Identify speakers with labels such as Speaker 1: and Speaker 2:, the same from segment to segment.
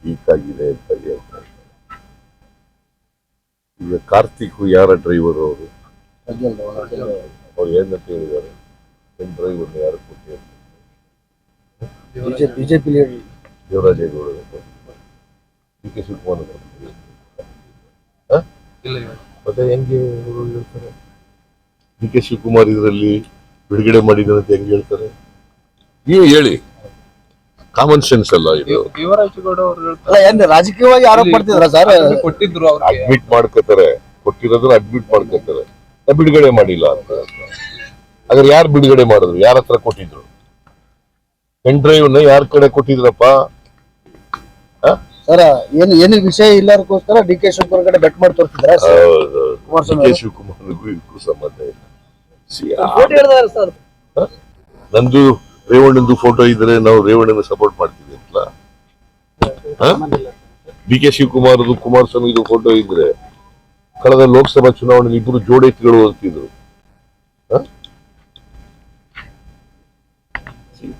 Speaker 1: Leak ಆಗಿದೆ ಅಂತ ಹೇಳ್ತಾರೆ. ಈಗ ಕಾರ್ತಿಕ್ ಯಾರ ಡ್ರೈವರ್ ಅವರು ಏನಂತ ಹೇಳಿದ್ದಾರೆ? ಡ್ರೈವರ್ ಯಾರು ಕೊಟ್ಟಿದ್ದಾರೆ?
Speaker 2: BJP
Speaker 1: Devaraje Gowda, D K Shivakumar ಮತ್ತೆ ಹೆಂಗೆ ಹೇಳ್ತಾರೆ? ಡಿ ಕೆ ಶಿವಕುಮಾರ್ ಇದರಲ್ಲಿ ಬಿಡುಗಡೆ ಮಾಡಿದಂತೆ ಹೆಂಗೆ ಹೇಳ್ತಾರೆ? ನೀವು ಹೇಳಿ, ಕಾಮನ್ ಸೆನ್ಸ್ ಅಲ್ಲ ಇದು.
Speaker 2: ರಾಜಕೀಯವಾಗಿ ಆರೋಪ ಮಾಡ್ತಿದ್ರ ಸರ್?
Speaker 3: ಕೊಟ್ಟಿದ್ರು,
Speaker 1: ಅಡ್ಮಿಟ್ ಮಾಡ್ಕೋತಾರೆ, ಕೊಟ್ಟಿರೋದ್ರ ಅಡ್ಮಿಟ್ ಮಾಡ್ಕೋತಾರೆ, ಬಿಡುಗಡೆ ಮಾಡಿಲ್ಲ ಅಂತ. ಹಾಗಾದ್ರೆ ಯಾರು ಬಿಡುಗಡೆ ಮಾಡಿದ್ರು? ಯಾರ ಹತ್ರ ಕೊಟ್ಟಿದ್ರು? ಪೆನ್ ಡ್ರೈವ್ ನ ಯಾರ ಕಡೆ ಕೊಟ್ಟಿದ್ರಪ್ಪ?
Speaker 2: ಸರ್ ಏನು ವಿಷಯ ಇಲ್ಲದಕ್ಕೋಸ್ಕರ ಡಿ ಕೆ ಶಿವಕುಮಾರ್ ಕಡೆ ಬೆಟ್ ಮಾಡಿ ತೋರಿಸಿದ್ರ?
Speaker 1: ಡಿ ಕೆ ಶಿವಕುಮಾರ್ಗೂ ಇದಕ್ಕೂ ಸಂಬಂಧ ಇಲ್ಲ. ನಂದು ರೇವಣ್ಣಂದು ಫೋಟೋ ಇದ್ರೆ ನಾವು ರೇವಣ್ಣನ ಸಪೋರ್ಟ್ ಮಾಡ್ತೀವಿ ಅಂತಲ್ಲ. D K Shivakumar Kumaraswamy photo ಇದ್ರೆ ಕಳೆದ ಲೋಕಸಭಾ ಚುನಾವಣೆಯಲ್ಲಿ ಇಬ್ಬರು ಜೋಡೇತಿಗಳು ಅಂತಿದ್ರು.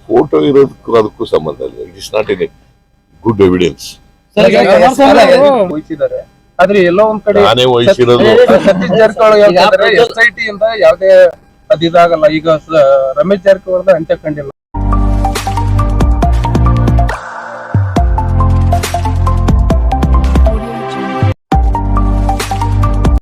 Speaker 1: ಫೋಟೋ ಇರೋದಕ್ಕೂ ಅದಕ್ಕೂ ಸಂಬಂಧ ಇಲ್ಲ. It is not an good evidence.
Speaker 3: ವಹಿಸಿದ್ದಾರೆ, ಆದ್ರೆ ಎಲ್ಲೋ ಒಂದ್ ಕಡೆ
Speaker 1: ನಾನೇ ವಹಿಸಿರೋದು.
Speaker 3: ಸತೀಶ್ ಜಾರಕಿಹೊಳಿ ಹೇಳ್ತಾರೆ SIT ಇಂದ ಯಾವುದೇ ಅದಿದಾಗಲ್ಲ. ಈಗ ರಮೇಶ್ ಜಾರಕಿಹೊಳಿ ಅಂತ್ಯ ಕಂಡಿಲ್ಲ.